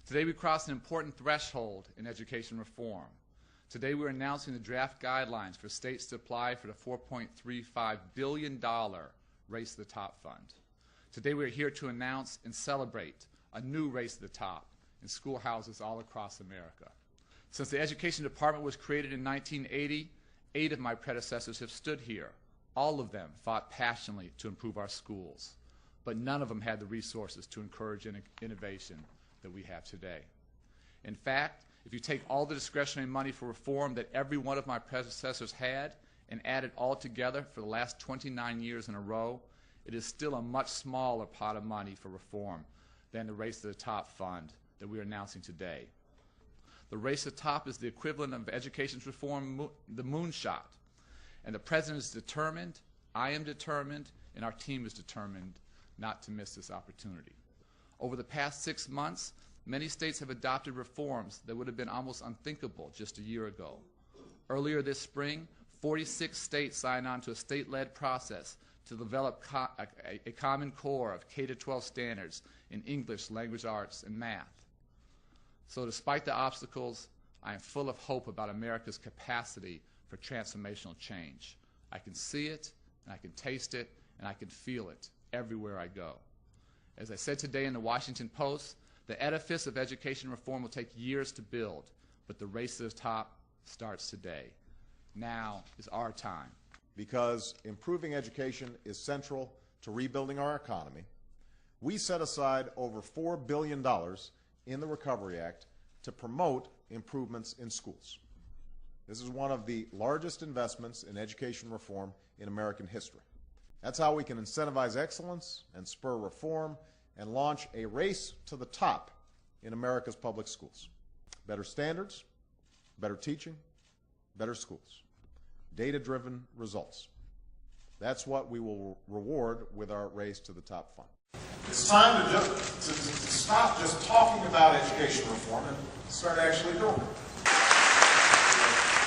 Today we crossed an important threshold in education reform. Today we're announcing the draft guidelines for states to apply for the $4.35 billion Race to the Top Fund. Today we're here to announce and celebrate a new Race to the Top in schoolhouses all across America. Since the Education Department was created in 1980, 8 of my predecessors have stood here. All of them fought passionately to improve our schools, but none of them had the resources to encourage innovation that we have today. In fact, if you take all the discretionary money for reform that every one of my predecessors had and add it all together for the last 29 years in a row, it is still a much smaller pot of money for reform than the Race to the Top Fund that we are announcing today. The Race to the Top is the equivalent of education reform, the moonshot. And the President is determined, I am determined, and our team is determined not to miss this opportunity. Over the past 6 months, many states have adopted reforms that would have been almost unthinkable just a year ago. Earlier this spring, 46 states signed on to a state-led process to develop a common core of K-12 standards in English, language arts, and math. So despite the obstacles, I am full of hope about America's capacity for transformational change. I can see it, and I can taste it, and I can feel it everywhere I go. As I said today in the Washington Post, the edifice of education reform will take years to build, but the race to the top starts today. Now is our time. Because improving education is central to rebuilding our economy, we set aside over $4 billion in the Recovery Act to promote improvements in schools. This is one of the largest investments in education reform in American history. That's how we can incentivize excellence and spur reform and launch a race to the top in America's public schools. Better standards, better teaching, better schools. Data-driven results. That's what we will reward with our Race to the Top Fund. It's time to stop just talking about education reform and start actually doing it.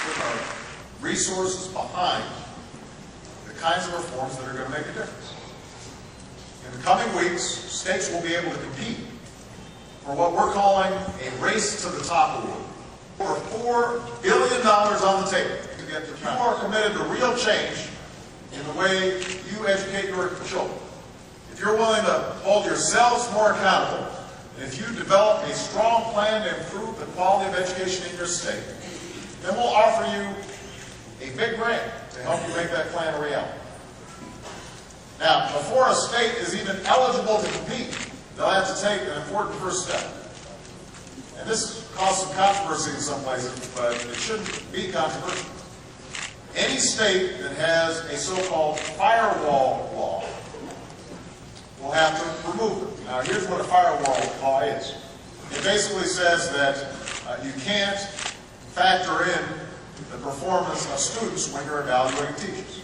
Put our resources behind the kinds of reforms that are going to make a difference. In the coming weeks, states will be able to compete for what we're calling a Race to the Top award. Over $4 billion on the table. If you are committed to real change in the way you educate your children, if you're willing to hold yourselves more accountable, and if you develop a strong plan to improve the quality of education in your state, then we'll offer you a big grant to help you make that plan a reality. Now, before a state is even eligible to compete, they'll have to take an important first step. And this caused some controversy in some places, but it shouldn't be controversial. Any state that has a so-called firewall law will have to remove it. Now, here's what a firewall law is. It basically says that you can't factor in the performance of students when you're evaluating teachers.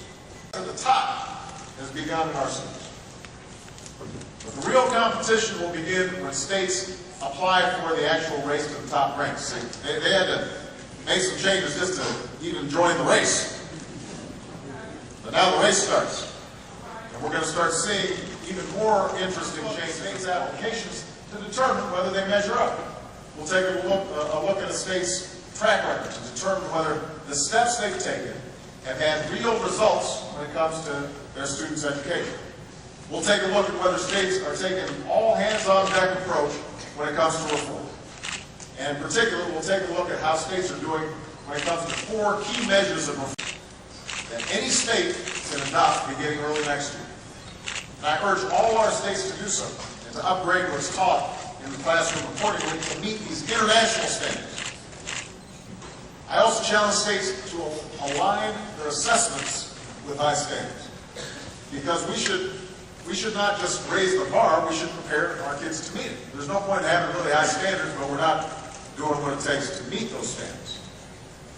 At the top has begun in our schools. But the real competition will begin when states apply for the actual Race to the Top ranks. They had to make some changes just to even join the race. But now the race starts. And we're going to start seeing even more interesting states' applications to determine whether they measure up. We'll take a look at a state's track record to determine whether the steps they've taken have had real results when it comes to their students' education. We'll take a look at whether states are taking an all-hands-on-deck approach when it comes to reform. And in particular, we'll take a look at how states are doing when it comes to 4 key measures of reform that any state can adopt beginning early next year. And I urge all our states to do so and to upgrade what's taught in the classroom accordingly to meet these international standards. I also challenge states to align their assessments with high standards, because we should not just raise the bar, we should prepare our kids to meet it. There's no point in having really high standards, but we're not doing what it takes to meet those standards.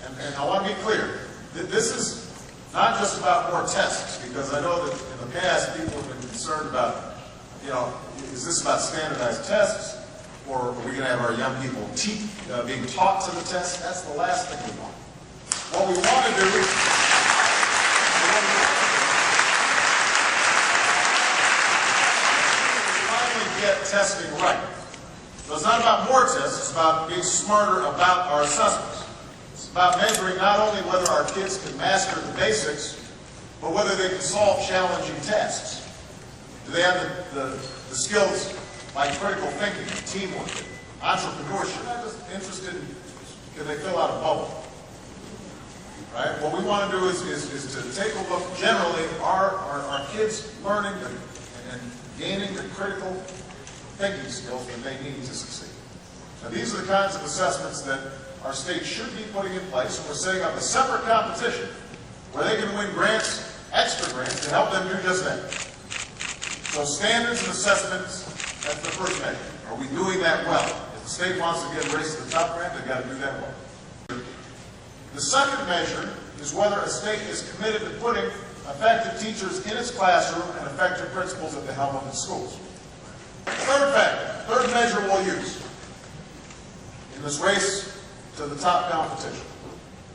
And I want to be clear, this is not just about more tests, because I know that in the past people have been concerned about, is this about standardized tests, or are we going to have our young people being taught to the test? That's the last thing we want. What we want to do is finally get testing right. So it's not about more tests, it's about being smarter about our assessments. It's about measuring not only whether our kids can master the basics, but whether they can solve challenging tasks. Do they have the skills like critical thinking, teamwork, entrepreneurship? They're not just interested in can they fill out a bubble. Right? What we want to do is to take a look generally, are kids learning and gaining the critical thinking skills that they need to succeed. Now these are the kinds of assessments that our state should be putting in place, and we're setting up a separate competition where they can win grants, extra grants, to help them do just that. So standards and assessments, that's the first measure. Are we doing that well? If the state wants to get a race to the top grant, they've got to do that well. The second measure is whether a state is committed to putting effective teachers in its classroom and effective principals at the helm of its schools. Third factor, third measure we'll use in this race to the top competition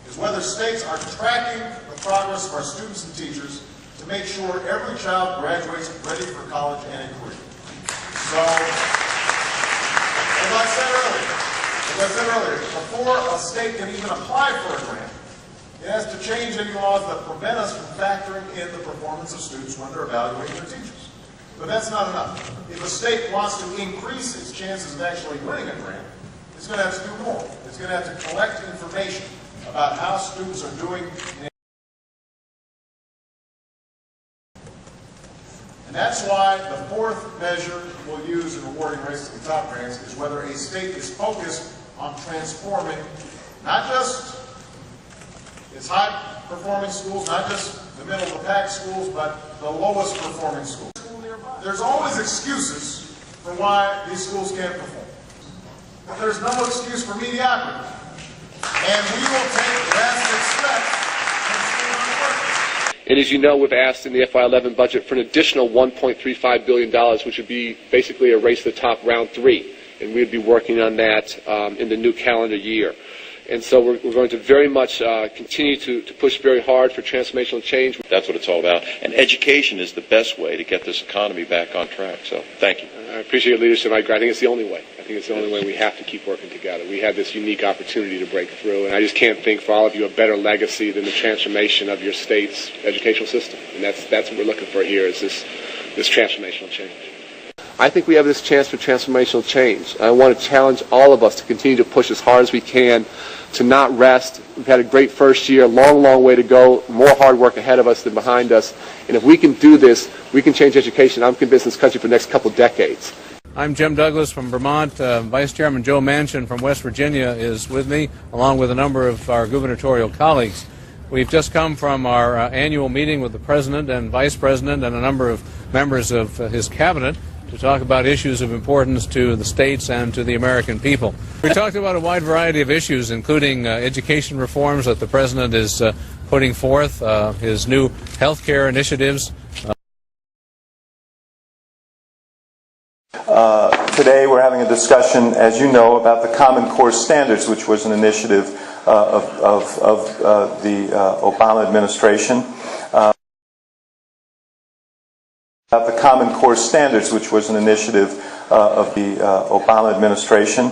is whether states are tracking the progress of our students and teachers to make sure every child graduates ready for college and a career. So, as I said earlier, before a state can even apply for a grant, it has to change any laws that prevent us from factoring in the performance of students when they're evaluating their teachers. But that's not enough. If a state wants to increase its chances of actually winning a grant, it's going to have to do more. It's going to have to collect information about how students are doing. And that's why the fourth measure we'll use in awarding race to the top grants is whether a state is focused on transforming not just its high-performing schools, not just the middle-of-the-pack schools, but the lowest-performing schools. There's always excuses for why these schools can't perform. But there's no excuse for mediocrity. And we will take drastic steps in school unworkers. And as you know, we've asked in the FY11 budget for an additional $1.35 billion, which would be basically a race to the top round 3. And we'd be working on that in the new calendar year. And so we're going to very much continue to push very hard for transformational change. That's what it's all about. And education is the best way to get this economy back on track. So thank you. I appreciate your leadership. I think it's the only way. I think it's the only way. We have to keep working together. We have this unique opportunity to break through. And I just can't think for all of you a better legacy than the transformation of your state's educational system. And that's what we're looking for here is this transformational change. I think we have this chance for transformational change. I want to challenge all of us to continue to push as hard as we can, to not rest. We've had a great first year, long, long way to go, more hard work ahead of us than behind us. And if we can do this, we can change education. I'm convinced in this country for the next couple decades. I'm Jim Douglas from Vermont. Vice Chairman Joe Manchin from West Virginia is with me, along with a number of our gubernatorial colleagues. We've just come from our annual meeting with the President and Vice President and a number of members of his cabinet to talk about issues of importance to the states and to the American people. We talked about a wide variety of issues, including education reforms that the President is putting forth, his new health care initiatives. Today we're having a discussion, as you know, about the Common Core standards, which was an initiative of the Obama administration. About the Common Core standards, which was an initiative of the Obama administration.